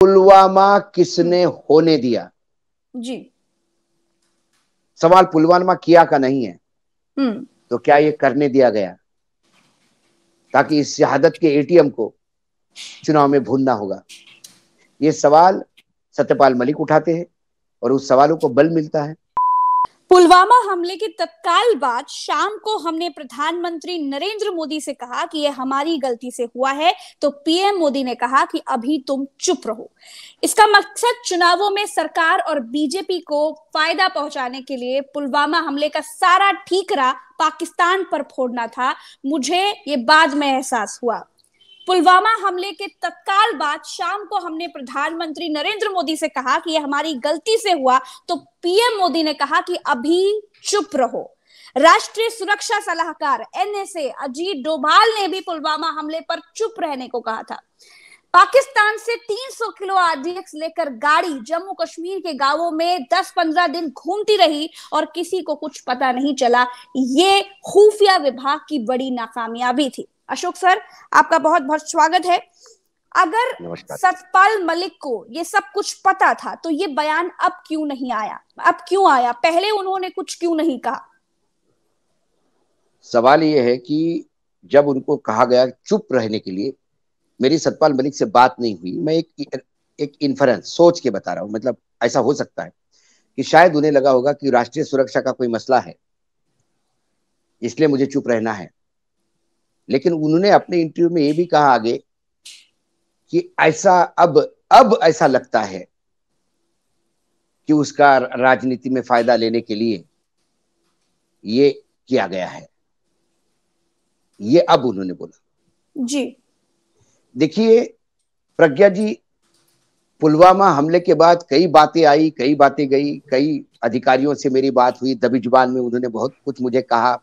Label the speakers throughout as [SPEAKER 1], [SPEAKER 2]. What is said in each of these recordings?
[SPEAKER 1] पुलवामा किसने होने दिया?
[SPEAKER 2] जी।
[SPEAKER 1] सवाल पुलवामा किया का नहीं है, तो क्या ये करने दिया गया ताकि इस शहादत के एटीएम को चुनाव में भूलना होगा? ये सवाल सत्यपाल मलिक उठाते हैं और उस सवालों को बल मिलता है।
[SPEAKER 2] पुलवामा हमले के तत्काल बाद शाम को हमने प्रधानमंत्री नरेंद्र मोदी से कहा कि यह हमारी गलती से हुआ है, तो पीएम मोदी ने कहा कि अभी तुम चुप रहो। इसका मकसद चुनावों में सरकार और बीजेपी को फायदा पहुंचाने के लिए पुलवामा हमले का सारा ठीकरा पाकिस्तान पर फोड़ना था। मुझे ये बाद में एहसास हुआ। पुलवामा हमले के तत्काल बाद शाम को हमने प्रधानमंत्री नरेंद्र मोदी से कहा कि यह हमारी गलती से हुआ, तो पीएम मोदी ने कहा कि अभी चुप रहो। राष्ट्रीय सुरक्षा सलाहकार एनएसए अजीत डोभाल ने भी पुलवामा हमले पर चुप रहने को कहा था। पाकिस्तान से 300 किलो आरडीएक्स लेकर गाड़ी जम्मू कश्मीर के गांवों में 10-15 दिन घूमती रही और किसी को कुछ पता नहीं चला। ये खुफिया विभाग की बड़ी नाकामयाबी थी। अशोक सर, आपका बहुत बहुत स्वागत है। अगर सतपाल मलिक को ये सब कुछ पता था तो ये बयान अब क्यों नहीं आया? अब क्यों आया? पहले उन्होंने कुछ क्यों नहीं कहा?
[SPEAKER 1] सवाल ये है कि जब उनको कहा गया चुप रहने के लिए, मेरी सतपाल मलिक से बात नहीं हुई। मैं एक इन्फरेंस सोच के बता रहा हूं। मतलब ऐसा हो सकता है कि शायद उन्हें लगा होगा कि राष्ट्रीय सुरक्षा का कोई मसला है, इसलिए मुझे चुप रहना है। लेकिन उन्होंने अपने इंटरव्यू में ये भी कहा आगे कि ऐसा अब ऐसा लगता है कि उसका राजनीति में फायदा लेने के लिए ये किया गया है। ये अब उन्होंने बोला।
[SPEAKER 2] जी
[SPEAKER 1] देखिए प्रज्ञा जी, पुलवामा हमले के बाद कई बातें आई, कई बातें गई, कई अधिकारियों से मेरी बात हुई, दबी जुबान में उन्होंने बहुत कुछ मुझे कहा।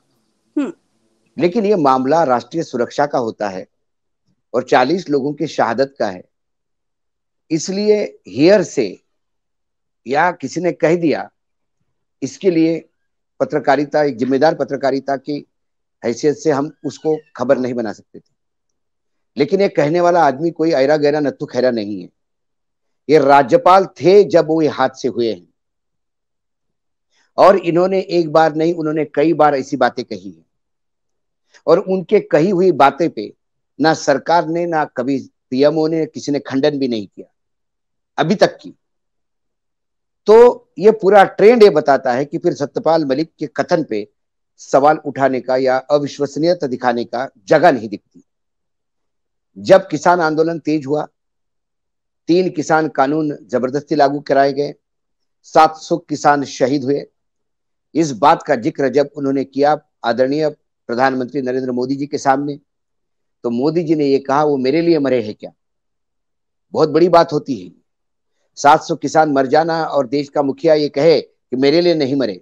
[SPEAKER 1] लेकिन ये मामला राष्ट्रीय सुरक्षा का होता है और 40 लोगों की शहादत का है, इसलिए हियर से या किसी ने कह दिया, इसके लिए पत्रकारिता, एक जिम्मेदार पत्रकारिता की हैसियत से हम उसको खबर नहीं बना सकते थे। लेकिन ये कहने वाला आदमी कोई ऐरा गैरा नत्थु खैरा नहीं है। ये राज्यपाल थे जब वो ये हादसे हुए हैं, और इन्होंने एक बार नहीं, उन्होंने कई बार ऐसी बातें कही है। और उनके कही हुई बातें पे ना सरकार ने, ना कभी पीएमओ ने, किसी ने खंडन भी नहीं किया अभी तक की। तो ये पूरा ट्रेंड ये बताता है कि फिर सत्यपाल मलिक के कथन पे सवाल उठाने का या अविश्वसनीयता दिखाने का जगह नहीं दिखती। जब किसान आंदोलन तेज हुआ, 3 किसान कानून जबरदस्ती लागू कराए गए, 700 किसान शहीद हुए, इस बात का जिक्र जब उन्होंने किया आदरणीय प्रधानमंत्री नरेंद्र मोदी जी के सामने, तो मोदी जी ने ये कहा वो मेरे लिए मरे हैं क्या? बहुत बड़ी बात होती है। 700 किसान मर जाना और देश का मुखिया ये कहे कि मेरे लिए नहीं मरे,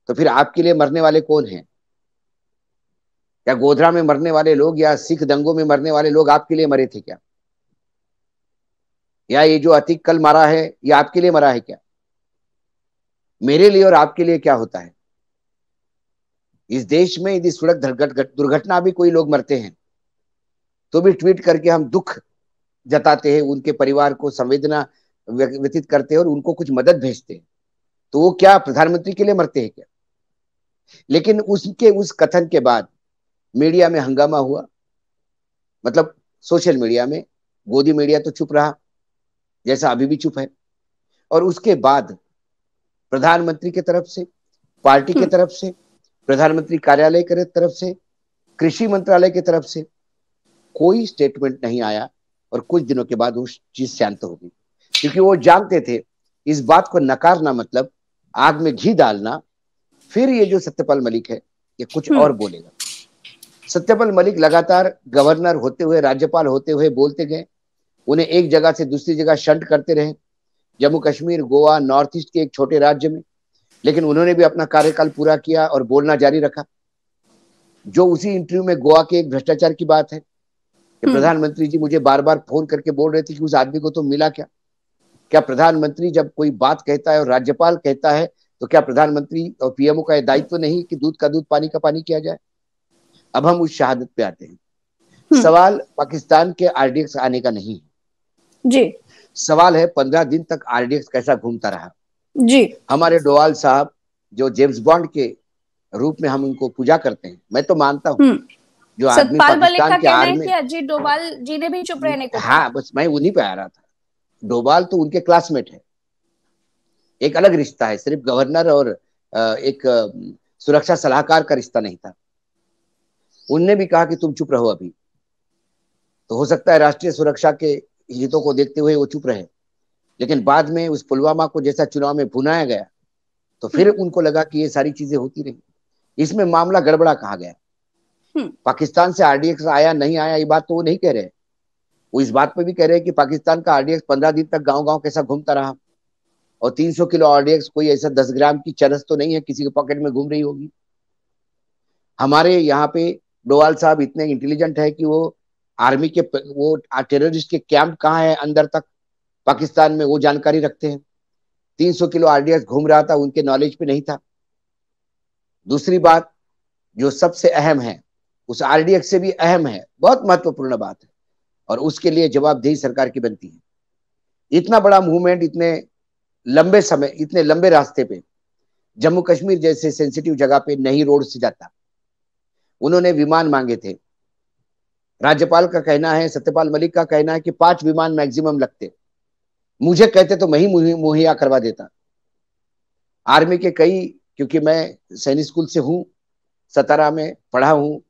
[SPEAKER 1] तो फिर आपके लिए मरने वाले कौन हैं? या गोधरा में मरने वाले लोग या सिख दंगों में मरने वाले लोग आपके लिए मरे थे क्या? या ये जो अतीक कल मारा है ये आपके लिए मरा है क्या? मेरे लिए और आपके लिए क्या होता है? इस देश में यदि सड़क दुर्घटना भी कोई लोग मरते हैं तो भी ट्वीट करके हम दुख जताते हैं, उनके परिवार को संवेदना व्यतीत करते हैं और उनको कुछ मदद भेजते हैं। तो वो क्या प्रधानमंत्री के लिए मरते हैं क्या? लेकिन उसके उस कथन के बाद मीडिया में हंगामा हुआ। मतलब सोशल मीडिया में, गोदी मीडिया तो चुप रहा, जैसा अभी भी चुप है। और उसके बाद प्रधानमंत्री की तरफ से, पार्टी की तरफ से, प्रधानमंत्री कार्यालय की तरफ से, कृषि मंत्रालय की तरफ से कोई स्टेटमेंट नहीं आया। और कुछ दिनों के बाद वो चीज शांत हो गई, क्योंकि वो जानते थे इस बात को नकारना मतलब आग में घी डालना। फिर ये जो सत्यपाल मलिक है ये कुछ और बोलेगा। सत्यपाल मलिक लगातार गवर्नर होते हुए, राज्यपाल होते हुए बोलते गए, उन्हें एक जगह से दूसरी जगह शंट करते रहे, जम्मू कश्मीर, गोवा, नॉर्थ ईस्ट के एक छोटे राज्य में। लेकिन उन्होंने भी अपना कार्यकाल पूरा किया और बोलना जारी रखा। जो उसी इंटरव्यू में गोवा के एक भ्रष्टाचार की बात है कि प्रधानमंत्री जी मुझे बार बार फोन करके बोल रहे थे कि उस आदमी को तो मिला क्या? क्या प्रधानमंत्री जब कोई बात कहता है और राज्यपाल कहता है तो क्या प्रधानमंत्री और पीएमओ का दायित्व तो नहीं कि दूध का दूध, पानी का पानी किया जाए? अब हम उस शहादत पे आते हैं। सवाल पाकिस्तान के आरडीएक्स आने का नहीं है
[SPEAKER 2] जी।
[SPEAKER 1] सवाल है 15 दिन तक आरडीएक्स कैसा घूमता रहा।
[SPEAKER 2] जी।
[SPEAKER 1] हमारे डोवाल साहब जो जेम्स बॉन्ड के रूप में हम उनको पूजा करते हैं, मैं तो मानता हूँ जो आदमी
[SPEAKER 2] सतपाल मलिक
[SPEAKER 1] पाकिस्तान
[SPEAKER 2] का
[SPEAKER 1] के
[SPEAKER 2] कहना है
[SPEAKER 1] आर्मी,
[SPEAKER 2] कि अजीत डोभाल जी ने भी चुप रहने को कहा।
[SPEAKER 1] हाँ बस मैं उन्हीं पे आ रहा था। डोभाल तो उनके क्लासमेट है, एक अलग रिश्ता है, सिर्फ गवर्नर और एक सुरक्षा सलाहकार का रिश्ता नहीं था। उनने भी कहा कि तुम चुप रहो अभी, तो हो सकता है राष्ट्रीय सुरक्षा के हितों को देखते हुए वो चुप रहे। लेकिन बाद में उस पुलवामा को जैसा चुनाव में भुनाया गया तो फिर उनको लगा कि ये सारी चीजें होती रही, इसमें मामला गड़बड़ा कहा गया। पाकिस्तान से आरडीएक्स आया नहीं आया ये बात तो वो नहीं कह रहे, वो इस बात पे भी कह रहे हैं कि पाकिस्तान का आरडीएक्स 15 दिन तक गांव गांव कैसा घूमता रहा, और 300 किलो आरडीएक्स कोई ऐसा 10 ग्राम की चरस तो नहीं है किसी के पॉकेट में घूम रही होगी। हमारे यहाँ पे डोवाल साहब इतने इंटेलिजेंट है कि वो आर्मी के वो टेररिस्ट के कैंप कहाँ है अंदर तक पाकिस्तान में वो जानकारी रखते हैं। 300 किलो आरडीएक्स घूम रहा था, उनके नॉलेज पे नहीं था। दूसरी बात जो सबसे अहम है, उस आरडीएक्स से भी अहम है, बहुत महत्वपूर्ण बात है, और उसके लिए जवाबदेही सरकार की बनती है। इतना बड़ा मूवमेंट इतने लंबे समय, इतने लंबे रास्ते पे, जम्मू कश्मीर जैसे सेंसिटिव जगह पे नहीं रोड से जाता। उन्होंने विमान मांगे थे, राज्यपाल का कहना है, सत्यपाल मलिक का कहना है कि 5 विमान मैक्सिमम लगते, मुझे कहते तो मैं ही मुहैया करवा देता। आर्मी के कई, क्योंकि मैं सैनिक स्कूल से हूँ, 17 में पढ़ा हूँ,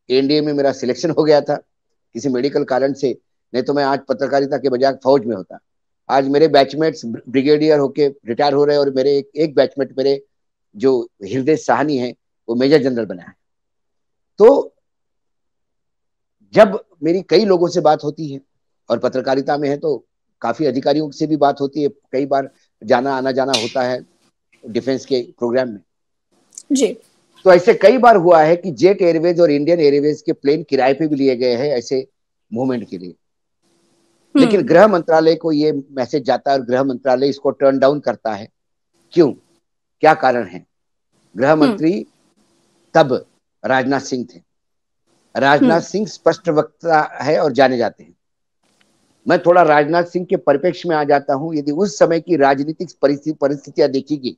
[SPEAKER 1] एनडीए में मेरा सिलेक्शन हो गया था किसी मेडिकल कारण से, नहीं तो मैं आज पत्रकारिता के बजाय फौज में होता। आज मेरे बैचमेट्स ब्रिगेडियर होके रिटायर हो रहे हैं, और मेरे एक बैचमेट मेरे जो हृदय साहनी है वो मेजर जनरल बना है। तो जब मेरी कई लोगों से बात होती है, और पत्रकारिता में है तो काफी अधिकारियों से भी बात होती है, कई बार जाना आना जाना होता है डिफेंस के प्रोग्राम में
[SPEAKER 2] जी।
[SPEAKER 1] तो ऐसे कई बार हुआ है कि जेट एयरवेज और इंडियन एयरवेज के प्लेन किराए पे भी लिए गए हैं ऐसे मूवमेंट के लिए। लेकिन गृह मंत्रालय को ये मैसेज जाता है और गृह मंत्रालय इसको टर्न डाउन करता है। क्यों, क्या कारण है? गृह मंत्री तब राजनाथ सिंह थे। राजनाथ सिंह स्पष्ट वक्ता है और जाने जाते हैं। मैं थोड़ा राजनाथ सिंह के परिप्रेक्ष्य में आ जाता हूं। यदि उस समय की राजनीतिक परिस्थितियां देखिए,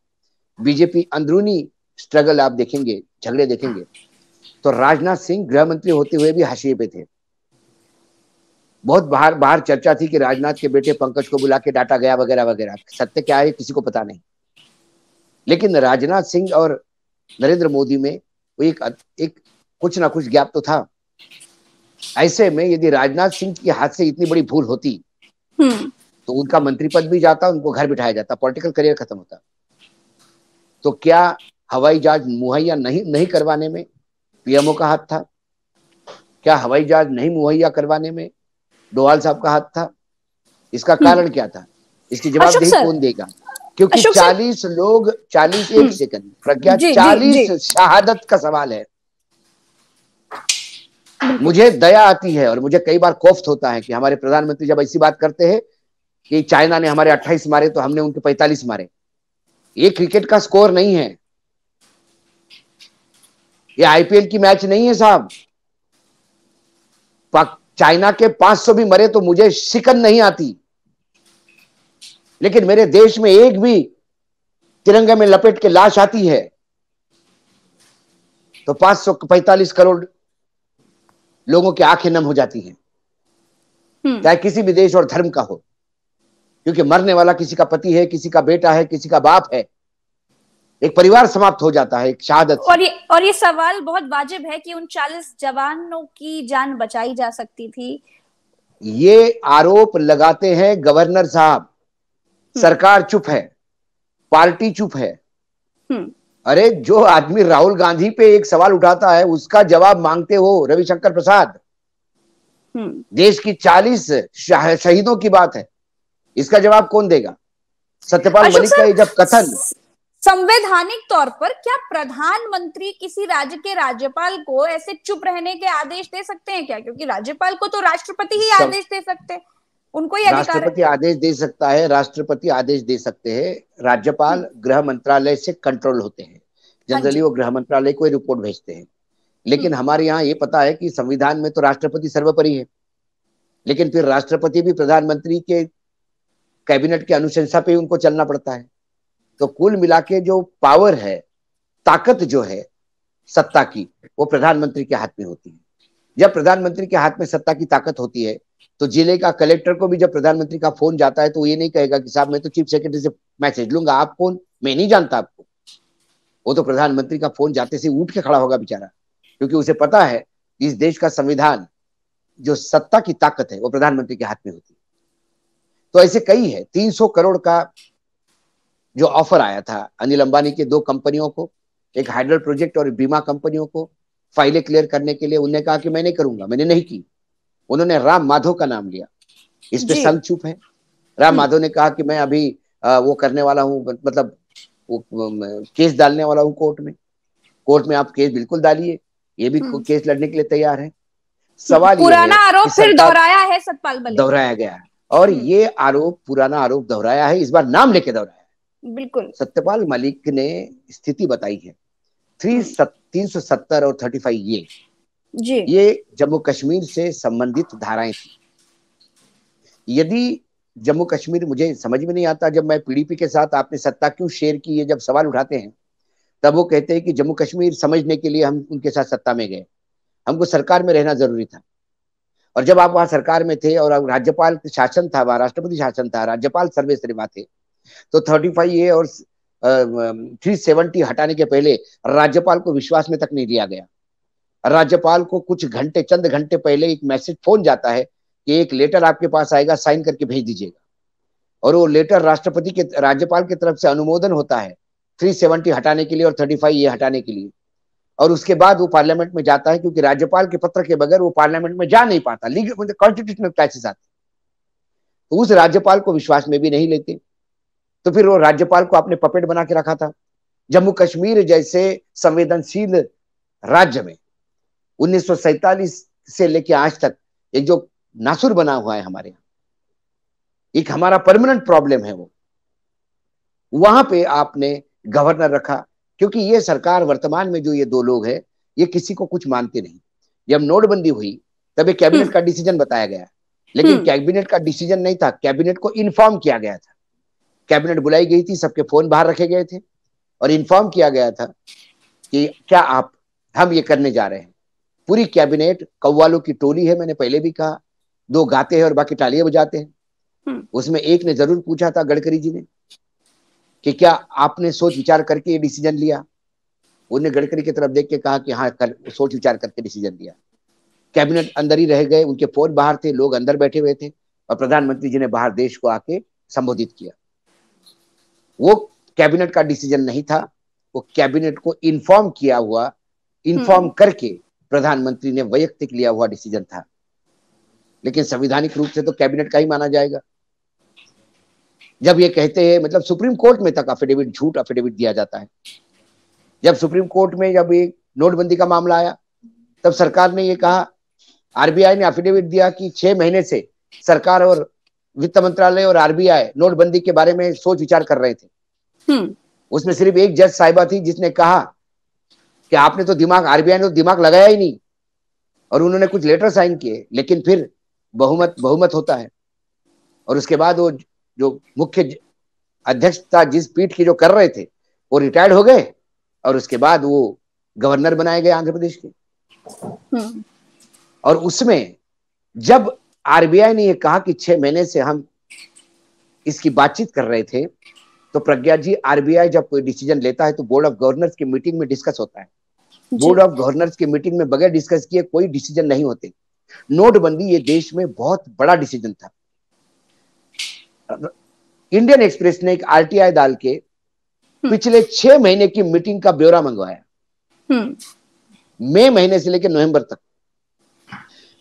[SPEAKER 1] बीजेपी अंदरूनी स्ट्रगल आप देखेंगे, झगड़े देखेंगे, तो राजनाथ सिंह गृह मंत्री होते हुए भी हाशिए पे थे। बहुत बाहर बाहर चर्चा थी कि राजनाथ के बेटे पंकज को बुला के डांटा गया वगैरह वगैरह। सत्य क्या है किसी को पता नहीं, लेकिन राजनाथ सिंह और नरेंद्र मोदी में वो एक कुछ ना कुछ गैप तो था। ऐसे में यदि राजनाथ सिंह के हाथ से इतनी बड़ी भूल होती तो उनका मंत्री पद भी जाता, उनको घर बिठाया जाता, पॉलिटिकल करियर खत्म होता। तो क्या हवाई जहाज मुहैया नहीं करवाने में पीएमओ का हाथ था? क्या हवाई जहाज नहीं मुहैया करवाने में डोवाल साहब का हाथ था? इसका कारण क्या था? इसकी जवाबदेही कौन देगा? क्योंकि 40 लोग, 40, एक सेकंड प्रज्ञा, 40 शहादत का सवाल है। मुझे दया आती है और मुझे कई बार कोफ्त होता है कि हमारे प्रधानमंत्री जब ऐसी बात करते हैं कि चाइना ने हमारे 28 मारे तो हमने उनके 45 मारे। ये क्रिकेट का स्कोर नहीं है, ये आईपीएल की मैच नहीं है साहब। चाइना के 500 भी मरे तो मुझे शिकन नहीं आती, लेकिन मेरे देश में एक भी तिरंगे में लपेट के लाश आती है तो 545 करोड़ लोगों की आंखें नम हो जाती हैं, चाहे किसी भी देश और धर्म का हो, क्योंकि मरने वाला किसी का पति है, किसी का बेटा है, किसी का बाप है, एक परिवार समाप्त हो जाता है एक शहादत से।
[SPEAKER 2] और ये सवाल बहुत वाजिब है कि उन 40 जवानों की जान बचाई जा सकती थी।
[SPEAKER 1] ये आरोप लगाते हैं गवर्नर साहब, सरकार चुप है, पार्टी चुप है। अरे जो आदमी राहुल गांधी पे एक सवाल उठाता है उसका जवाब मांगते हो रविशंकर प्रसाद। देश की 40 शहीदों की बात है, इसका जवाब कौन देगा? सत्यपाल मलिक का ये जब कथन,
[SPEAKER 2] संवैधानिक तौर पर क्या प्रधानमंत्री किसी राज्य के राज्यपाल को ऐसे चुप रहने के आदेश दे सकते हैं क्या? क्योंकि राज्यपाल को तो राष्ट्रपति ही आदेश दे सकते हैं, उनको ही अधिकार है।
[SPEAKER 1] राष्ट्रपति आदेश दे सकता है, राष्ट्रपति आदेश दे सकते हैं, राज्यपाल गृह मंत्रालय से कंट्रोल होते हैं। जनरली वो गृह मंत्रालय को रिपोर्ट भेजते हैं। लेकिन हमारे यहाँ ये पता है कि संविधान में तो राष्ट्रपति सर्वोपरि है, लेकिन फिर राष्ट्रपति भी प्रधानमंत्री के कैबिनेट की अनुशंसा पे ही उनको चलना पड़ता है। तो कुल मिला के जो पावर है, ताकत जो है सत्ता की, वो प्रधानमंत्री के हाथ में होती है। जब प्रधानमंत्री के हाथ में सत्ता की ताकत होती है तो जिले का कलेक्टर को भी जब प्रधानमंत्री का फोन जाता है तो वो ये नहीं कहेगा कि साहब मैं तो चीफ सेक्रेटरी से मैसेज लूंगा, आप कौन, मैं नहीं जानता आपको। वो तो प्रधानमंत्री का फोन जाते से उठ के खड़ा होगा बेचारा, क्योंकि उसे पता है कि इस देश का संविधान, जो सत्ता की ताकत है वो प्रधानमंत्री के हाथ में होती है। तो ऐसे कई है। 300 करोड़ का जो ऑफर आया था अनिल अंबानी के 2 कंपनियों को, एक हाइडल प्रोजेक्ट और बीमा कंपनियों को फाइलें क्लियर करने के लिए, उन्होंने कहा कि मैं नहीं करूंगा, मैंने नहीं की। उन्होंने राम माधव का नाम लिया, इस पे संघ चुप है। राम माधव ने कहा कि मैं अभी वो करने वाला हूँ, मतलब केस डालने वाला हूँ कोर्ट में आप केस बिल्कुल डालिए, ये भी केस लड़ने के लिए तैयार है। सवाल
[SPEAKER 2] पुराना आरोप फिर दोहराया है सतपाल मलिक,
[SPEAKER 1] दोहराया गया है, और ये आरोप पुराना आरोप दोहराया है, इस बार नाम लेके दोहराया है।
[SPEAKER 2] बिल्कुल
[SPEAKER 1] सत्यपाल मलिक ने स्थिति बताई है। 370 और 35 ये जम्मू कश्मीर से संबंधित धाराएं थी। यदि जम्मू कश्मीर, मुझे समझ में नहीं आता, जब मैं पीडीपी के साथ आपने सत्ता क्यों शेयर की, ये जब सवाल उठाते हैं तब वो कहते हैं कि जम्मू कश्मीर समझने के लिए हम उनके साथ सत्ता में गए, हमको सरकार में रहना जरूरी था। और जब आप वहां सरकार में थे और राज्यपाल शासन था, वहां राष्ट्रपति शासन था, राज्यपाल सर्वेसर्वा थे, तो 35A और 370 हटाने के पहले राज्यपाल को विश्वास में तक नहीं लिया गया। राज्यपाल को कुछ घंटे, चंद घंटे पहले एक मैसेज, फोन जाता है कि एक लेटर आपके पास आएगा, साइन करके भेज दीजिएगा। और वो लेटर राष्ट्रपति के, राज्यपाल की तरफ से अनुमोदन होता है 370 हटाने के लिए और 35A हटाने के लिए। और उसके बाद वो पार्लियामेंट में जाता है, क्योंकि राज्यपाल के पत्र के बगैर वो पार्लियामेंट में जा नहीं पाता, लीगल कॉन्स्टिट्यूशनल क्राइसिस आते, तो उस राज्यपाल को विश्वास में भी नहीं लेते। तो फिर वो राज्यपाल को आपने पपेट बना के रखा था। जम्मू कश्मीर जैसे संवेदनशील राज्य में 1947 से लेकर आज तक एक जो नासुर बना हुआ है हमारे यहाँ, एक हमारा परमानेंट प्रॉब्लम है, वो वहां पे आपने गवर्नर रखा, क्योंकि ये सरकार वर्तमान में जो ये 2 लोग हैं, ये किसी को कुछ मानते नहीं। जब नोटबंदी हुई तब एक कैबिनेट का डिसीजन बताया गया, लेकिन कैबिनेट का डिसीजन नहीं था, कैबिनेट को इन्फॉर्म किया गया था। कैबिनेट बुलाई गई थी, सबके फोन बाहर रखे गए थे और इन्फॉर्म किया गया था कि क्या हम ये करने जा रहे हैं। पूरी कैबिनेट कव्वालों की टोली है, मैंने पहले भी कहा, 2 गाते हैं और बाकी तालियां बजाते हैं। उसमें एक ने जरूर पूछा था, गडकरी जी ने, कि क्या आपने सोच विचार करके ये डिसीजन लिया। उन्होंने गडकरी की तरफ देख के कहा कि हाँ, सोच विचार करके डिसीजन लिया। कैबिनेट अंदर ही रह गए, उनके फोन बाहर थे, लोग अंदर बैठे हुए थे, और प्रधानमंत्री जी ने बाहर देश को आके संबोधित किया। वो कैबिनेट का डिसीजन नहीं था, वो कैबिनेट को इन्फॉर्म किया हुआ, इन्फॉर्म करके प्रधानमंत्री ने वैयक्तिक लिया हुआ डिसीजन था। लेकिन संवैधानिक रूप से तो कैबिनेट का ही माना जाएगा। जब ये कहते हैं, मतलब सुप्रीम कोर्ट में तक अफिडेविट, झूठ अफिडेविट दिया जाता है। जब सुप्रीम कोर्ट में जब ये नोटबंदी का मामला आया, तब सरकार ने ये कहा, आरबीआई ने अफिडेविट दिया कि 6 महीने से सरकार और वित्त मंत्रालय और आरबीआई नोटबंदी के बारे में सोच विचार कर रहे थे। उसमें सिर्फ एक जज साहिबा थी जिसने कहा कि आपने तो दिमाग, आरबीआई ने तो दिमाग लगाया ही नहीं, और उन्होंने कुछ लेटर साइन किए, लेकिन फिर बहुमत होता है। और उसके बाद वो जो मुख्य अध्यक्षता जिस पीठ की जो कर रहे थे, वो रिटायर्ड हो गए, और उसके बाद वो गवर्नर बनाए गए आंध्र प्रदेश के। और उसमें जब आरबीआई ने ये कहा कि 6 महीने से हम इसकी बातचीत कर रहे थे, तो प्रज्ञा जी, आरबीआई जब कोई डिसीजन लेता है तो बोर्ड ऑफ गवर्नर्स की मीटिंग में डिस्कस होता है। बोर्ड ऑफ गवर्नर्स की मीटिंग में बगैर डिस्कस किए कोई डिसीजन नहीं होते। नोटबंदी ये देश में बहुत बड़ा डिसीजन था। इंडियन एक्सप्रेस ने एक आरटीआई डाल के पिछले 6 महीने की मीटिंग का ब्यौरा मंगवाया, मई महीने से लेकर नवंबर तक।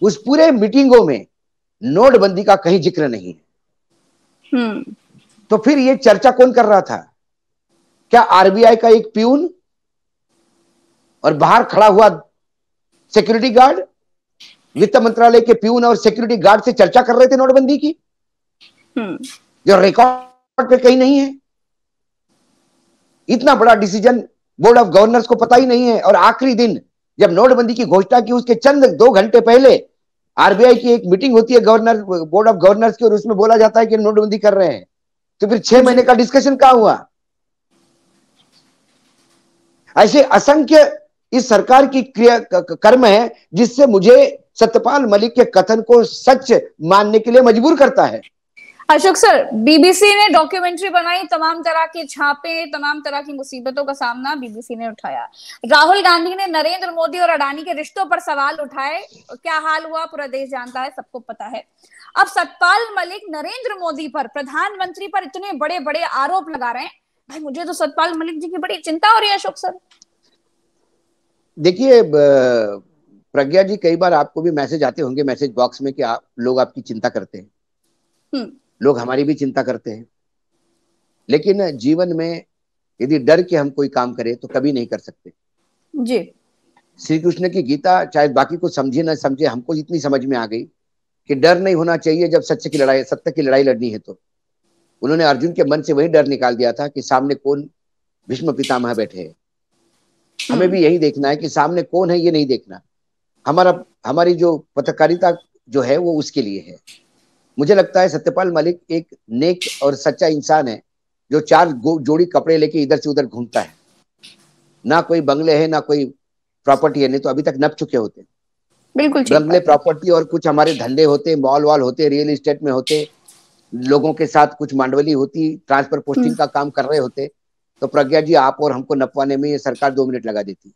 [SPEAKER 1] उस पूरे मीटिंगों में नोटबंदी का कहीं जिक्र नहीं है। तो फिर ये चर्चा कौन कर रहा था? क्या आरबीआई का एक प्यून और बाहर खड़ा हुआ सिक्योरिटी गार्ड, वित्त मंत्रालय के प्यून और सिक्योरिटी गार्ड से चर्चा कर रहे थे नोटबंदी की, जो रिकॉर्ड पे कहीं नहीं है? इतना बड़ा डिसीजन बोर्ड ऑफ गवर्नर्स को पता ही नहीं है। और आखिरी दिन जब नोटबंदी की घोषणा की, उसके चंद 2 घंटे पहले आरबीआई की एक मीटिंग होती है गवर्नर, बोर्ड ऑफ गवर्नर्स की, और उसमें बोला जाता है कि नोटबंदी कर रहे हैं। तो फिर 6 महीने का डिस्कशन कहां हुआ? ऐसे असंख्य इस सरकार की क्रिया कर्म है जिससे मुझे सत्यपाल मलिक के कथन को सच मानने के लिए मजबूर करता है।
[SPEAKER 2] अशोक सर, बीबीसी ने डॉक्यूमेंट्री बनाई, तमाम तरह के छापे, तमाम तरह की मुसीबतों का सामना बीबीसी ने उठाया। राहुल गांधी ने नरेंद्र मोदी और अडानी के रिश्तों पर सवाल उठाए। क्या हाल हुआ पूरा देश जानता है, सबको पता है। अब सतपाल मलिक नरेंद्र मोदी पर, प्रधानमंत्री पर इतने बड़े बड़े आरोप लगा रहे हैं। भाई मुझे तो सतपाल मलिक जी की बड़ी चिंता हो रही है अशोक सर।
[SPEAKER 1] देखिए प्रज्ञा जी, कई बार आपको भी मैसेज आते होंगे मैसेज बॉक्स में कि लोग आपकी चिंता करते हैं, लोग हमारी भी चिंता करते हैं, लेकिन जीवन में यदि डर के हम कोई काम करें तो कभी नहीं कर सकते
[SPEAKER 2] जी।
[SPEAKER 1] श्री कृष्ण की गीता चाहे बाकी को समझे ना समझे, हमको इतनी समझ में आ गई कि डर नहीं होना चाहिए जब सत्य की लड़ाई लड़नी है। तो उन्होंने अर्जुन के मन से वही डर निकाल दिया था कि सामने कौन भीष्म पितामह बैठे हैं। हमें भी यही देखना है कि सामने कौन है, ये नहीं देखना। हमारी जो पत्रकारिता जो है वो उसके लिए है। मुझे लगता है सत्यपाल मलिक एक नेक और सच्चा इंसान है जो 4 जोड़ी कपड़े लेके इधर से उधर घूमता है। ना कोई बंगले है ना कोई प्रॉपर्टी है, नहीं तो अभी तक नप चुके होते।
[SPEAKER 2] बिल्कुल
[SPEAKER 1] बंगले प्रॉपर्टी और कुछ हमारे धंधे होते, मॉल वॉल होते, रियल एस्टेट में होते, लोगों के साथ कुछ मांडवली होती, ट्रांसफर पोस्टिंग का काम कर रहे होते, तो प्रज्ञा जी आप और हमको नपवाने में ये सरकार 2 मिनट लगा देती।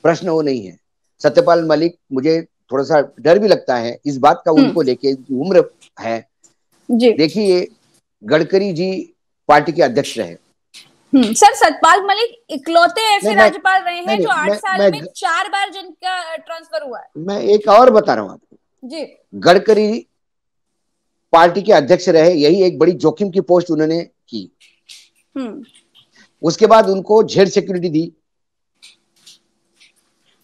[SPEAKER 1] प्रश्न वो नहीं है। सत्यपाल मलिक, मुझे थोड़ा सा डर भी लगता है इस बात का उनको लेके, उम्र है। देखिए गडकरी जी पार्टी के अध्यक्ष रहे।
[SPEAKER 2] सर सतपाल मलिक इकलौते ऐसे राज्यपाल रहे हैं जो 8 साल में 4 बार जिनका ट्रांसफर हुआ है।
[SPEAKER 1] मैं एक और बता रहा हूं आपको
[SPEAKER 2] जी।
[SPEAKER 1] गडकरी पार्टी के अध्यक्ष रहे, यही एक बड़ी जोखिम की पोस्ट उन्होंने की। उसके बाद उनको जेड सिक्योरिटी दी।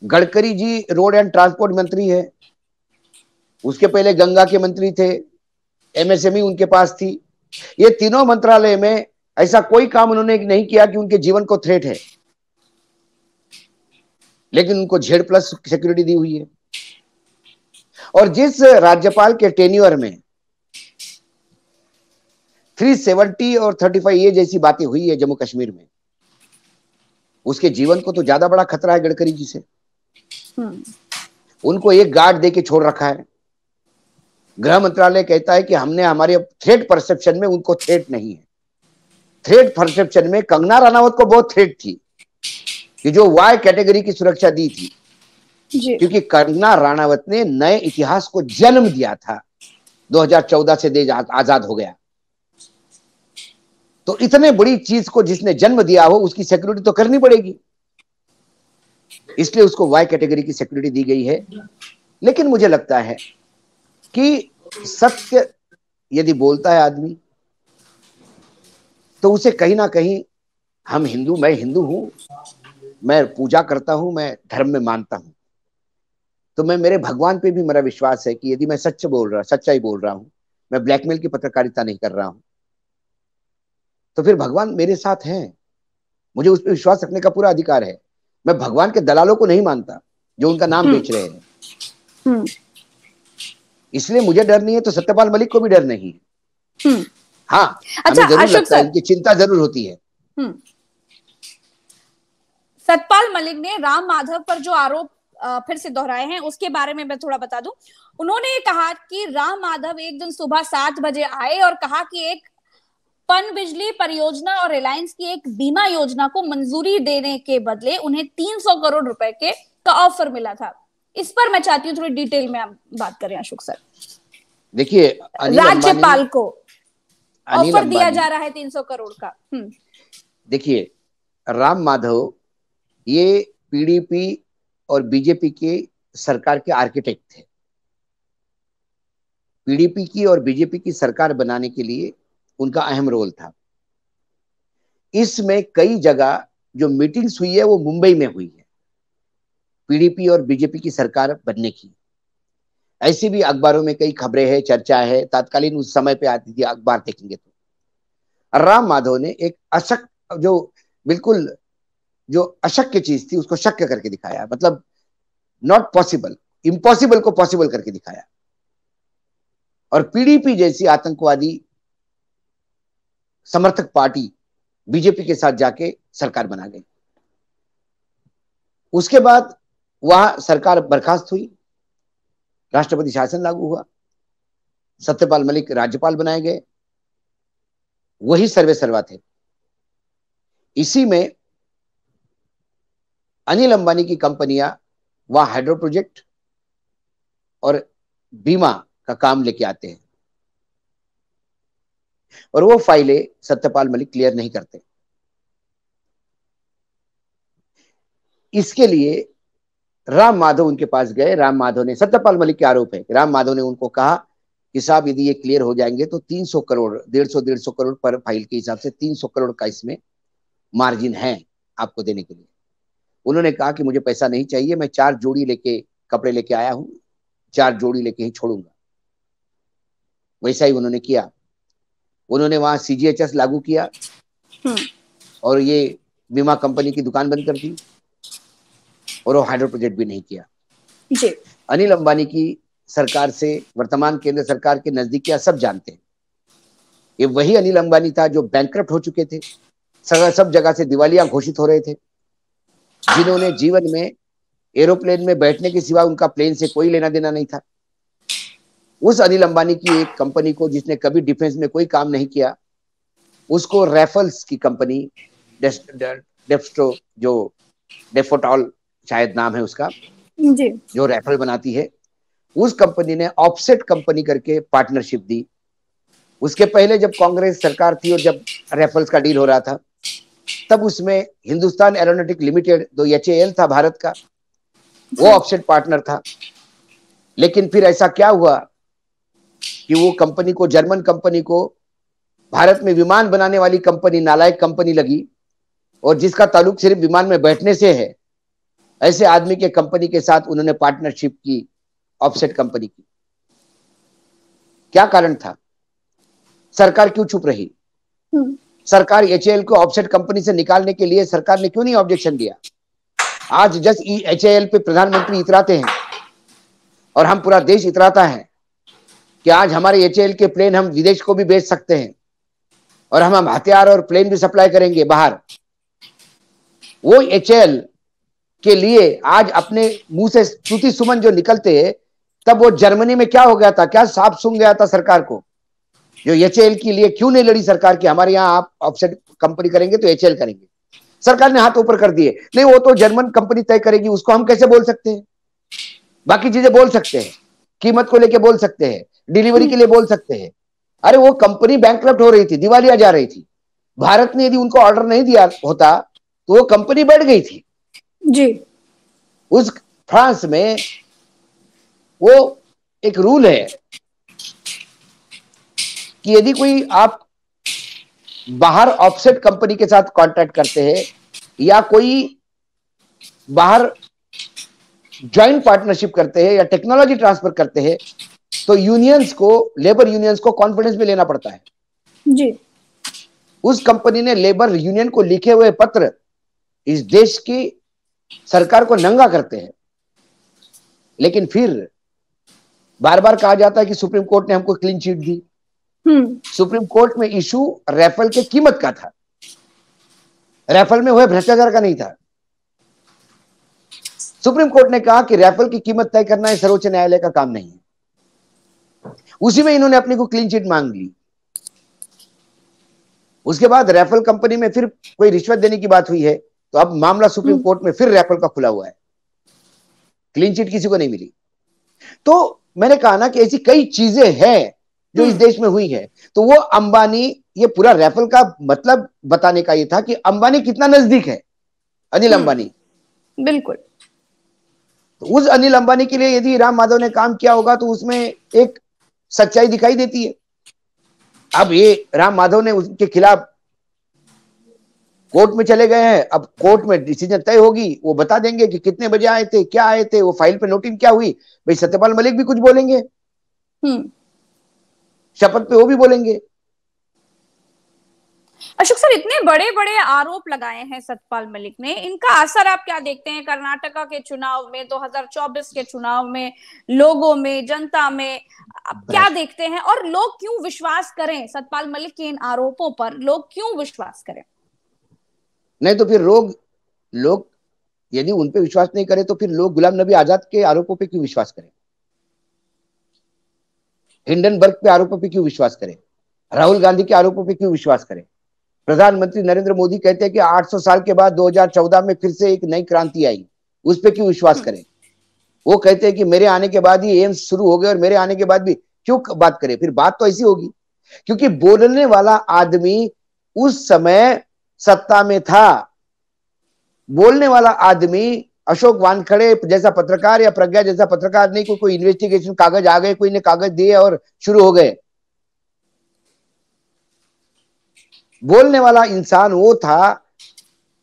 [SPEAKER 1] Gadkari ji road and transport मंत्री है, उसके पहले गंगा के मंत्री थे, एमएसएमई उनके पास थी। ये तीनों मंत्रालय में ऐसा कोई काम उन्होंने नहीं किया कि उनके जीवन को थ्रेट है, लेकिन उनको जेड प्लस सिक्योरिटी दी हुई है। और जिस राज्यपाल के टेन्योर में 370 और 35 ये जैसी बातें हुई है जम्मू कश्मीर में, उसके जीवन को तो ज्यादा बड़ा खतरा है गडकरी जी से। उनको एक गार्ड देके छोड़ रखा है। गृह मंत्रालय कहता है कि हमने हमारे थ्रेट परसेप्शन में उनको थ्रेट नहीं है। थ्रेट परसेप्शन में कंगना रनावत को बहुत थ्रेट थी कि जो वाई कैटेगरी की सुरक्षा दी थी, क्योंकि कंगना रनावत ने नए इतिहास को जन्म दिया था। 2014 से देश आजाद हो गया, तो इतने बड़ी चीज को जिसने जन्म दिया हो उसकी सिक्योरिटी तो करनी पड़ेगी, इसलिए उसको वाई कैटेगरी की सिक्योरिटी दी गई है। लेकिन मुझे लगता है कि सत्य यदि बोलता है आदमी तो उसे कहीं ना कहीं, मैं हिंदू हूं, मैं पूजा करता हूं, मैं धर्म में मानता हूं, तो मैं मेरे भगवान पे भी मेरा विश्वास है कि यदि मैं सच्चाई बोल रहा हूं, मैं ब्लैकमेल की पत्रकारिता नहीं कर रहा हूं, तो फिर भगवान मेरे साथ हैं। मुझे उस पर विश्वास रखने का पूरा अधिकार है। मैं भगवान के दलालों को नहीं मानता जो उनका नाम बेच रहे हैं। इसलिए मुझे डर नहीं है, तो सत्यपाल मलिक को भी डर नहीं है। हाँ,
[SPEAKER 2] अच्छा,
[SPEAKER 1] हमें जरूर लगता है, इनकी चिंता जरूर होती है।
[SPEAKER 2] सतपाल मलिक ने राम माधव पर जो आरोप फिर से दोहराए हैं उसके बारे में मैं थोड़ा बता दूं। उन्होंने कहा कि राम माधव एक दिन सुबह 7 बजे आए और कहा कि एक पनबिजली परियोजना और रिलायंस की एक बीमा योजना को मंजूरी देने के बदले उन्हें 300 करोड़ रुपए का ऑफर मिला था। इस पर मैं चाहती हूँ थोड़ी डिटेल में आप बात करें अशोक सर।
[SPEAKER 1] देखिए,
[SPEAKER 2] राज्यपाल को ऑफर दिया जा रहा है 300 करोड़ का।
[SPEAKER 1] देखिए, राम माधव ये पीडीपी और बीजेपी के सरकार के आर्किटेक्ट थे। पीडीपी की और बीजेपी की सरकार बनाने के लिए उनका अहम रोल था। इसमें कई जगह जो मीटिंग्स हुई है वो मुंबई में हुई है, पीडीपी और बीजेपी की सरकार बनने की। ऐसी भी अखबारों में कई खबरें हैं, चर्चा है, तात्कालीन उस समय पे आती थी, अखबार देखेंगे तो। राम माधव ने एक बिल्कुल जो अशक्य चीज थी उसको शक्य करके दिखाया, मतलब नॉट पॉसिबल, इम्पॉसिबल को पॉसिबल करके दिखाया। और पीडीपी जैसी आतंकवादी समर्थक पार्टी बीजेपी के साथ जाके सरकार बना गई। उसके बाद वहां सरकार बर्खास्त हुई, राष्ट्रपति शासन लागू हुआ, सत्यपाल मलिक राज्यपाल बनाए गए, वही सर्वे सर्वा थे। इसी में अनिल अंबानी की कंपनियां वहां हाइड्रो प्रोजेक्ट और बीमा का काम लेके आते हैं, और वो फाइलें सत्यपाल मलिक क्लियर नहीं करते। इसके लिए राम माधव उनके पास गए। राम माधव ने, सत्यपाल मलिक के आरोप है, राम माधव ने उनको कहा कि साहब यदि ये क्लियर हो जाएंगे तो 300 करोड़, 150 करोड़ पर फाइल के हिसाब से 300 करोड़ का इसमें मार्जिन है आपको देने के लिए। उन्होंने कहा कि मुझे पैसा नहीं चाहिए, मैं 4 जोड़ी लेके कपड़े लेके आया हूं, 4 जोड़ी लेके ही छोड़ूंगा। वैसा ही उन्होंने किया। उन्होंने वहां सीजीएचएस लागू किया और ये बीमा कंपनी की दुकान बंद कर दी, और वो हाइड्रो प्रोजेक्ट भी नहीं किया
[SPEAKER 2] जी।
[SPEAKER 1] अनिल अंबानी की सरकार से वर्तमान केंद्र सरकार के नजदीकियां सब जानते हैं। ये वही अनिल अंबानी था जो बैंकक्रप्ट हो चुके थे, सब जगह से दिवालिया घोषित हो रहे थे, जिन्होंने जीवन में एरोप्लेन में बैठने के सिवा उनका प्लेन से कोई लेना देना नहीं था। उस अनिल अंबानी की एक कंपनी को, जिसने कभी डिफेंस में कोई काम नहीं किया, उसको राइफल्स की कंपनी डेफस्टो, जो डेफोटॉल शायद नाम है उसका
[SPEAKER 2] जी,
[SPEAKER 1] जो राइफल बनाती है, उस कंपनी ने ऑफसेट कंपनी करके पार्टनरशिप दी। उसके पहले जब कांग्रेस सरकार थी और जब राइफल्स का डील हो रहा था, तब उसमें हिंदुस्तान एरोनॉटिक लिमिटेड, जो एचएएल था भारत का, वो ऑफसेट पार्टनर था। लेकिन फिर ऐसा क्या हुआ कि वो कंपनी को, जर्मन कंपनी को, भारत में विमान बनाने वाली कंपनी नालायक कंपनी लगी, और जिसका ताल्लुक सिर्फ विमान में बैठने से है, ऐसे आदमी के कंपनी के साथ उन्होंने पार्टनरशिप की, ऑफसेट कंपनी की। क्या कारण था? सरकार क्यों चुप रही? सरकार एचएएल को ऑफसेट कंपनी से निकालने के लिए सरकार ने क्यों नहीं ऑब्जेक्शन दिया? आज जस्ट एचएएल पे प्रधानमंत्री इतराते हैं और हम पूरा देश इतराता है कि आज हमारे एचएएल के प्लेन हम विदेश को भी भेज सकते हैं, और हम हथियार और प्लेन भी सप्लाई करेंगे बाहर। वो एचएएल के लिए आज अपने मुंह से स्तुति सुमन जो निकलते हैं, तब वो जर्मनी में क्या हो गया था, क्या साफ सुन गया था सरकार को, जो एचएएल के लिए क्यों नहीं लड़ी सरकार की, हमारे यहाँ आप ऑफसेट कंपनी करेंगे तो एचएएल करेंगे। सरकार ने हाथ ऊपर कर दिए, नहीं वो तो जर्मन कंपनी तय करेगी, उसको हम कैसे बोल सकते हैं? बाकी चीजें बोल सकते हैं, कीमत को लेके बोल सकते हैं, डिलीवरी के लिए बोल सकते हैं। अरे वो कंपनी बैंकक्रप्ट हो रही थी, दिवालिया जा रही थी। भारत ने यदि उनको ऑर्डर नहीं दिया होता तो वो कंपनी बैठ गई थी
[SPEAKER 2] जी।
[SPEAKER 1] उस फ्रांस में वो एक रूल है कि यदि कोई आप बाहर ऑफसेट कंपनी के साथ कॉन्ट्रैक्ट करते हैं या कोई बाहर ज्वाइंट पार्टनरशिप करते हैं या टेक्नोलॉजी ट्रांसफर करते हैं, तो यूनियंस को, लेबर यूनियंस को कॉन्फिडेंस में लेना पड़ता है
[SPEAKER 2] जी।
[SPEAKER 1] उस कंपनी ने लेबर यूनियन को लिखे हुए पत्र इस देश की सरकार को नंगा करते हैं। लेकिन फिर बार बार कहा जाता है कि सुप्रीम कोर्ट ने हमको क्लीन चिट दी। सुप्रीम कोर्ट में इशू राइफल के कीमत का था, राइफल में हुए भ्रष्टाचार का नहीं था। सुप्रीम कोर्ट ने कहा कि राइफल की कीमत तय करना सर्वोच्च न्यायालय का काम नहीं है। उसी में इन्होंने अपने को क्लीन चिट मांग ली। उसके बाद राइफल कंपनी में फिर कोई रिश्वत देने की बात हुई है, तो अब मामला सुप्रीम कोर्ट में फिर राइफल का खुला हुआ है, क्लीन चिट किसी को नहीं मिली। तो मैंने कहा ना कि ऐसी कई चीजें हैं जो इस देश में हुई है। तो वो अंबानी, ये पूरा राइफल का मतलब बताने का ये था कि अंबानी कितना नजदीक है, अनिल अंबानी।
[SPEAKER 2] बिल्कुल।
[SPEAKER 1] तो उस अनिल अंबानी के लिए यदि राम माधव ने काम किया होगा तो उसमें एक सच्चाई दिखाई देती है। अब ये राम माधव ने उसके खिलाफ कोर्ट में चले गए हैं, अब कोर्ट में डिसीजन तय होगी, वो बता देंगे कि कितने बजे आए थे, क्या आए थे, वो फाइल पे नोटिंग क्या हुई। भाई सत्यपाल मलिक भी कुछ बोलेंगे, शपथ पे वो भी बोलेंगे।
[SPEAKER 2] अशोक सर, इतने बड़े बड़े आरोप लगाए हैं सतपाल मलिक ने, इनका असर आप क्या देखते हैं कर्नाटका के चुनाव में, 2024 के चुनाव में, लोगों में, जनता में? आप क्या देखते हैं, और लोग क्यों विश्वास करें सतपाल मलिक के इन आरोपों पर? लोग क्यों विश्वास करें?
[SPEAKER 1] नहीं तो फिर लोग लोग यदि उन पे विश्वास नहीं करे तो फिर लोग गुलाम नबी आजाद के आरोपों पे क्यों विश्वास करें? हिंडनबर्ग पे आरोपों पे क्यों विश्वास करें? राहुल गांधी के आरोपों पे क्यों विश्वास करें? प्रधानमंत्री नरेंद्र मोदी कहते हैं कि 800 साल के बाद 2014 में फिर से एक नई क्रांति आई, उस पर क्यों विश्वास करें? वो कहते हैं कि मेरे आने के बाद ही एम्स शुरू हो गए और मेरे आने के बाद भी क्यों बात करें? फिर बात तो ऐसी होगी क्योंकि बोलने वाला आदमी उस समय सत्ता में था। बोलने वाला आदमी अशोक वानखड़े जैसा पत्रकार या प्रज्ञा जैसा पत्रकार नहीं, कोई इन्वेस्टिगेशन कागज आ गए, कोई ने कागज दिए और शुरू हो गए। बोलने वाला इंसान वो था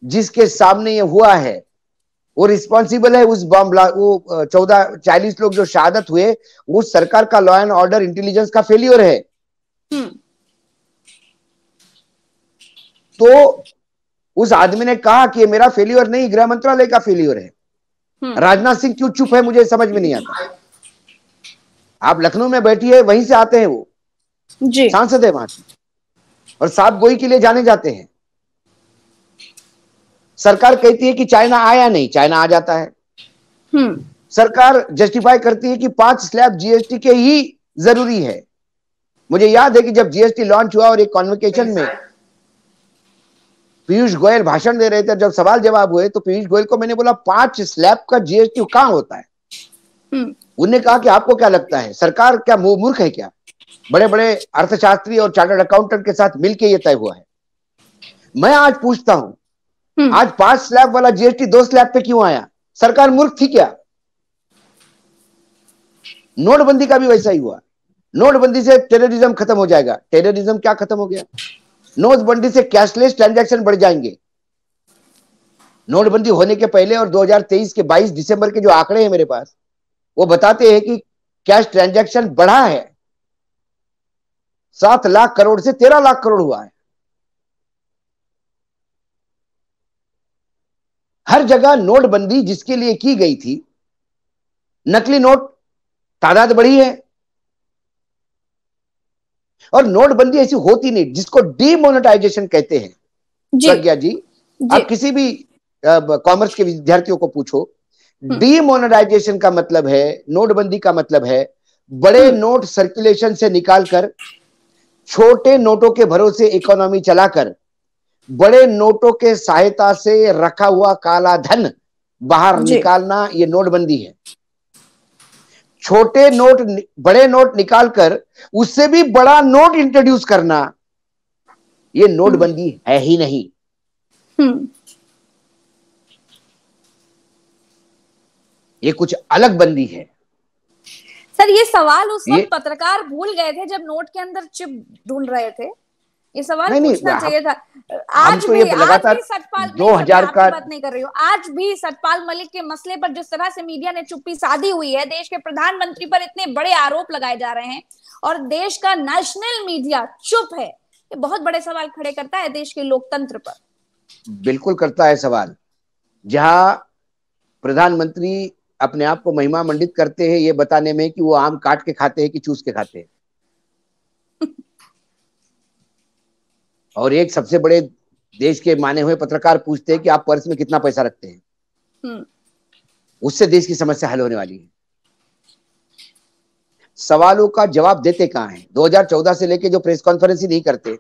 [SPEAKER 1] जिसके सामने ये हुआ है, वो रिस्पॉन्सिबल है उस बम वो 40 लोग जो शहादत हुए, वो सरकार का लॉ एंड ऑर्डर इंटेलिजेंस का फेलियर है। तो उस आदमी ने कहा कि मेरा फेलियर नहीं, गृह मंत्रालय का फेलियर है। राजनाथ सिंह क्यों चुप है मुझे समझ में नहीं आता। आप लखनऊ में बैठी है, वहीं से आते हैं, वो जी सांसद है वहां की और साफ गोई के लिए जाने जाते हैं। सरकार कहती है कि चाइना आया नहीं, चाइना आ जाता है। सरकार जस्टिफाई करती है कि 5 स्लैब जीएसटी के ही जरूरी है। मुझे याद है कि जब जीएसटी लॉन्च हुआ और एक कॉन्वोकेशन में पीयूष गोयल भाषण दे रहे थे, जब सवाल जवाब हुए तो पीयूष गोयल को मैंने बोला 5 स्लैब का जीएसटी कहां होता है? उन्होंने कहा कि आपको क्या लगता है सरकार क्या मूर्ख है क्या? बड़े बड़े अर्थशास्त्री और चार्टर्ड अकाउंटेंट के साथ मिलकर यह तय हुआ है। मैं आज पूछता हूं, आज 5 स्लैब वाला जीएसटी 2 स्लैब पे क्यों आया? सरकार मूर्ख थी क्या? नोटबंदी का भी वैसा ही हुआ। नोटबंदी से टेररिज्म खत्म हो जाएगा, टेररिज्म क्या खत्म हो गया? नोटबंदी से कैशलेस ट्रांजैक्शन बढ़ जाएंगे। नोटबंदी होने के पहले और 2023 के 22 दिसंबर के जो आंकड़े हैं मेरे पास, वो बताते हैं कि कैश ट्रांजैक्शन बढ़ा है, 7 लाख करोड़ से 13 लाख करोड़ हुआ है। हर जगह नोटबंदी जिसके लिए की गई थी, नकली नोट तादाद बढ़ी है। और नोटबंदी ऐसी होती नहीं जिसको डीमोनेटाइजेशन कहते हैं। प्रज्ञा जी, आप किसी भी कॉमर्स के विद्यार्थियों को पूछो, डीमोनेटाइजेशन का मतलब है, नोटबंदी का मतलब है बड़े नोट सर्कुलेशन से निकालकर छोटे नोटों के भरोसे इकोनॉमी चलाकर बड़े नोटों के सहायता से रखा हुआ काला धन बाहर निकालना, ये नोटबंदी है। छोटे नोट बड़े नोट निकालकर उससे भी बड़ा नोट इंट्रोड्यूस करना, ये नोटबंदी है ही नहीं। ये कुछ अलग बंदी है।
[SPEAKER 2] सर, ये सवाल उस वक्त पत्रकार भूल गए थे जब नोट के अंदर चिप ढूंढ रहे थे। ये सवाल पूछना चाहिए था। आज
[SPEAKER 1] तो
[SPEAKER 2] भी
[SPEAKER 1] सतपाल
[SPEAKER 2] 2000 का बात नहीं कर रही हूँ, आज भी सतपाल मलिक के मसले पर जिस तरह से मीडिया ने चुप्पी साधी हुई है, देश के प्रधानमंत्री पर इतने बड़े आरोप लगाए जा रहे हैं और देश का नेशनल मीडिया चुप है, ये बहुत बड़े सवाल खड़े करता है देश के लोकतंत्र पर।
[SPEAKER 1] बिल्कुल करता है सवाल। जहां प्रधानमंत्री अपने आप को महिमा मंडित करते हैं ये बताने में कि वो आम काट के खाते हैं कि चूस के खाते हैं, और एक सबसे बड़े देश के माने हुए पत्रकार पूछते हैं कि आप पर्स में कितना पैसा रखते हैं, उससे देश की समस्या हल होने वाली है। सवालों का जवाब देते कहां हैं? 2014 से लेके जो प्रेस कॉन्फ्रेंस ही नहीं करते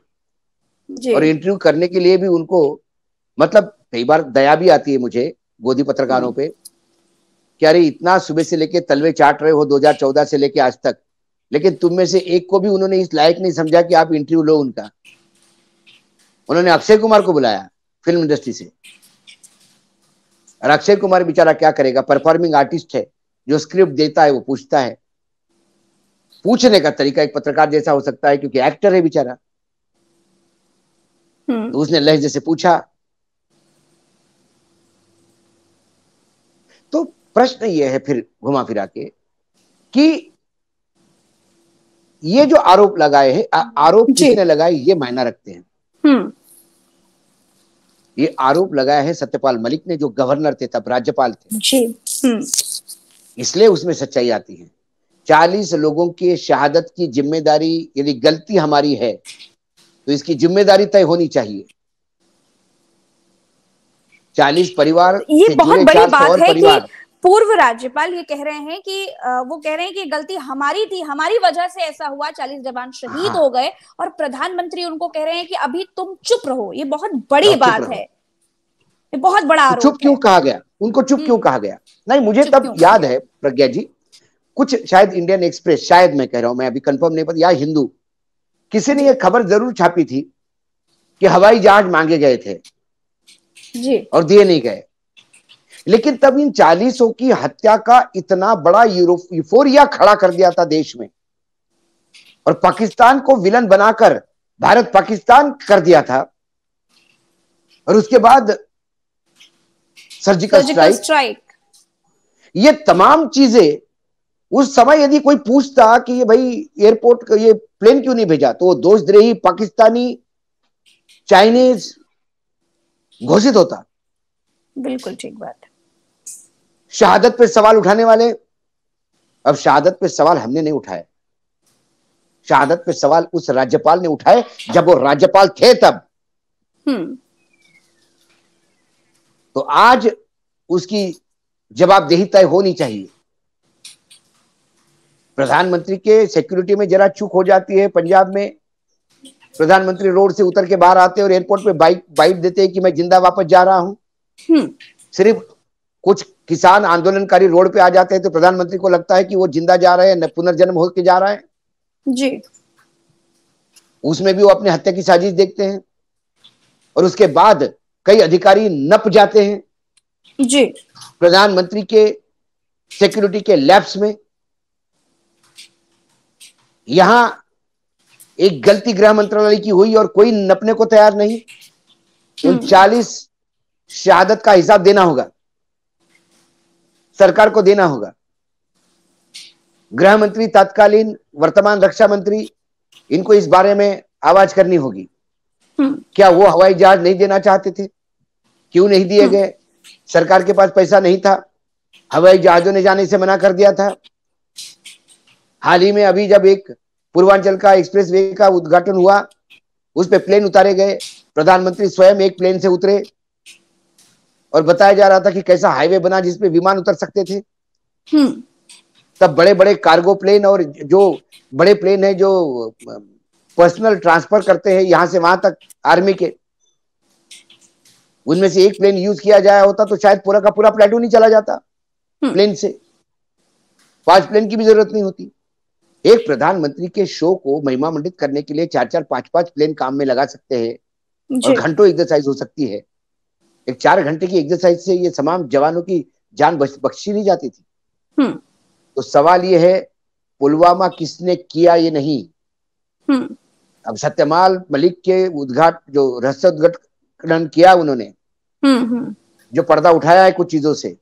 [SPEAKER 1] और इंटरव्यू करने के लिए भी उनको, मतलब कई बार दया भी आती है मुझे गोदी पत्रकारों पे, कि अरे इतना सुबह से लेके तलवे चाट रहे हो 2014 से लेके आज तक, लेकिन तुम में से एक को भी उन्होंने इस लायक नहीं समझा कि आप इंटरव्यू लो उनका। उन्होंने अक्षय कुमार को बुलाया फिल्म इंडस्ट्री से, और अक्षय कुमार बेचारा क्या करेगा, परफॉर्मिंग आर्टिस्ट है, जो स्क्रिप्ट देता है वो पूछता है। पूछने का तरीका एक पत्रकार जैसा हो सकता है क्योंकि एक्टर है बेचारा, तो उसने लहजे से पूछा। तो प्रश्न ये है फिर घुमा फिरा के कि ये जो आरोप लगाए हैं, आरोप किसने लगाए ये मायना रखते हैं। ये आरोप लगाया है सत्यपाल मलिक ने, जो गवर्नर थे तब, राज्यपाल थे
[SPEAKER 2] जी।
[SPEAKER 1] इसलिए उसमें सच्चाई आती है। 40 लोगों के शहादत की जिम्मेदारी, यदि गलती हमारी है तो इसकी जिम्मेदारी तय होनी चाहिए। 40 परिवार
[SPEAKER 2] ये
[SPEAKER 1] से
[SPEAKER 2] बहुत
[SPEAKER 1] जुड़े
[SPEAKER 2] बड़ी
[SPEAKER 1] 400
[SPEAKER 2] बात
[SPEAKER 1] और
[SPEAKER 2] है कि
[SPEAKER 1] परिवार।
[SPEAKER 2] पूर्व राज्यपाल ये कह रहे हैं कि वो कह रहे हैं कि गलती हमारी थी, हमारी वजह से ऐसा हुआ, 40 जवान शहीद
[SPEAKER 1] हाँ,
[SPEAKER 2] हो गए, और प्रधानमंत्री उनको कह रहे हैं कि अभी तुम चुप रहो। ये बहुत बड़ी
[SPEAKER 1] अब चुप
[SPEAKER 2] बात है,
[SPEAKER 1] रहो।
[SPEAKER 2] ये बहुत बड़ा
[SPEAKER 1] तो चुप
[SPEAKER 2] आरोप
[SPEAKER 1] क्यों
[SPEAKER 2] है।
[SPEAKER 1] कहा गया उनको? चुप क्यों कहा गया? नहीं, मुझे
[SPEAKER 2] चुप
[SPEAKER 1] तब
[SPEAKER 2] क्यों कहा
[SPEAKER 1] याद
[SPEAKER 2] गया?
[SPEAKER 1] है प्रज्ञा जी, कुछ शायद इंडियन एक्सप्रेस, शायद मैं कह रहा हूं, मैं अभी कंफर्म नहीं पता, या हिंदू, किसी ने
[SPEAKER 2] जी
[SPEAKER 1] यह खबर जरूर छापी थी कि हवाई जहाज मांगे गए थे
[SPEAKER 2] जी
[SPEAKER 1] और दिए नहीं गए। लेकिन तब इन 40 की हत्या का इतना बड़ा यूफोरिया खड़ा कर दिया था देश में, और पाकिस्तान को विलन बनाकर भारत पाकिस्तान कर दिया था, और उसके बाद सर्जिकल स्ट्राइक।
[SPEAKER 2] स्ट्राइक।
[SPEAKER 1] ये तमाम चीजें, उस समय यदि कोई पूछता कि ये भाई एयरपोर्ट ये प्लेन क्यों नहीं भेजा, तो वो दोषद्रोही पाकिस्तानी, चाइनीज घोषित होता।
[SPEAKER 2] बिल्कुल ठीक बात है।
[SPEAKER 1] शहादत पे सवाल उठाने वाले, अब शहादत पे सवाल हमने नहीं उठाए, शहादत पे सवाल उस राज्यपाल ने उठाए जब वो राज्यपाल थे तब। तो आज उसकी जवाबदेही तय होनी चाहिए। प्रधानमंत्री के सिक्योरिटी में जरा चूक हो जाती है पंजाब में, प्रधानमंत्री रोड से उतर के बाहर आते हैं और एयरपोर्ट पे बाइट देते हैं कि मैं जिंदा वापस जा रहा हूं। सिर्फ कुछ किसान आंदोलनकारी रोड पे आ जाते हैं तो प्रधानमंत्री को लगता है कि वो जिंदा जा रहे हैं, पुनर्जन्म होकर जा रहा है
[SPEAKER 2] जी।
[SPEAKER 1] उसमें भी वो अपने हत्या की साजिश देखते हैं, और उसके बाद कई अधिकारी नप जाते हैं
[SPEAKER 2] जी
[SPEAKER 1] प्रधानमंत्री के सिक्योरिटी के लैब्स में। यहां एक गलती गृह मंत्रालय की हुई और कोई नपने को तैयार नहीं। उन 40 शहादत का हिसाब देना होगा, सरकार को देना होगा। गृह मंत्री, तत्कालीन वर्तमान रक्षा मंत्री, इनको इस बारे में आवाज करनी होगी। क्या वो हवाई जहाज नहीं देना चाहते थे? क्यों नहीं दिए गए? सरकार के पास पैसा नहीं था, हवाई जहाजों ने जाने से मना कर दिया था। हाल ही में अभी जब एक पूर्वांचल का एक्सप्रेस वे का उद्घाटन हुआ, उस पे प्लेन उतारे गए, प्रधानमंत्री स्वयं एक प्लेन से उतरे और बताया जा रहा था कि कैसा हाईवे बना जिसपे विमान उतर सकते थे। तब बड़े बड़े कार्गो प्लेन और जो बड़े प्लेन है जो पर्सनल ट्रांसफर करते हैं यहां से वहां तक आर्मी के, उनमें से एक प्लेन यूज किया जाया होता तो शायद पूरा का पूरा प्लेटून ही चला जाता प्लेन से। 5 प्लेन की भी जरूरत नहीं होती। एक प्रधानमंत्री के शो को महिमा मंडित करने के लिए 4-4, 5-5 प्लेन काम में लगा सकते हैं और घंटों एक्सरसाइज हो सकती है। एक 4 घंटे की एक्सरसाइज से ये तमाम जवानों की जान बख्शी नहीं जाती थी। तो सवाल ये है, पुलवामा किसने किया ये नहीं। अब सत्यपाल मलिक के जो रहस्य उद्घाटन किया उन्होंने, जो पर्दा उठाया है कुछ चीजों से,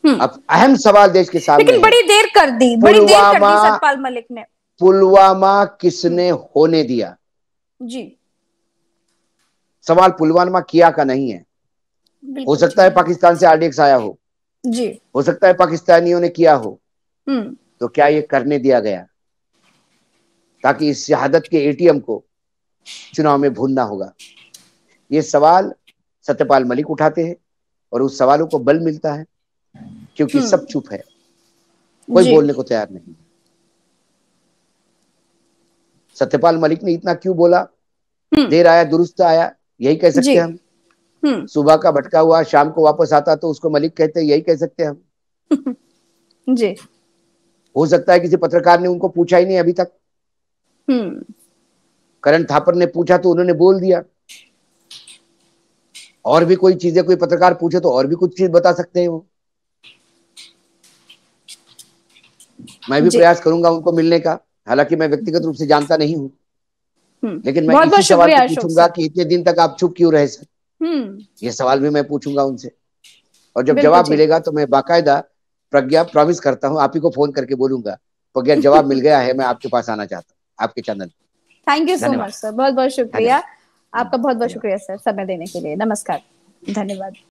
[SPEAKER 1] अब अहम सवाल देश के सामने
[SPEAKER 2] लेकिन बड़ी देर कर दी, बड़ी देर कर दी सत्यपाल मलिक ने।
[SPEAKER 1] पुलवामा किसने होने दिया?
[SPEAKER 2] जी,
[SPEAKER 1] सवाल पुलवामा किया का नहीं है। हो सकता है पाकिस्तान से RDX आया हो,
[SPEAKER 2] जी,
[SPEAKER 1] हो सकता है पाकिस्तानियों ने किया हो, तो क्या ये करने दिया गया ताकि इस शहादत के ATM को चुनाव में भूनना होगा? ये सवाल सत्यपाल मलिक उठाते हैं और उस सवालों को बल मिलता है क्योंकि सब चुप है, कोई बोलने को तैयार नहीं। सत्यपाल मलिक ने इतना क्यों बोला? देर आया दुरुस्त आया, यही कह सकते हैं हम। सुबह का भटका हुआ शाम को वापस आता तो उसको मलिक कहते, यही कह सकते हैं हम।
[SPEAKER 2] जी।
[SPEAKER 1] हो सकता है किसी पत्रकार ने उनको पूछा ही नहीं अभी तक, करण थापर ने पूछा तो उन्होंने बोल दिया। और भी कोई चीजें कोई पत्रकार पूछे तो और भी कुछ चीज बता सकते हैं वो। मैं भी प्रयास करूंगा उनको मिलने का, हालांकि मैं व्यक्तिगत रूप से जानता नहीं हूं, लेकिन मैं इसी सवाल को पूछूंगा कि इतने दिन तक आप चुप क्यों रहे सर? ये सवाल भी मैं पूछूंगा उनसे, और जब जवाब मिलेगा तो मैं बाकायदा, प्रज्ञा प्रॉमिस करता हूँ, आप ही को फोन करके बोलूंगा, प्रज्ञा जवाब मिल गया है, मैं आपके पास आना चाहता हूँ, आपके channel.
[SPEAKER 2] Thank you so much sir, बहुत बहुत शुक्रिया आपका, बहुत बहुत शुक्रिया सर समय देने के लिए। नमस्कार। धन्यवाद।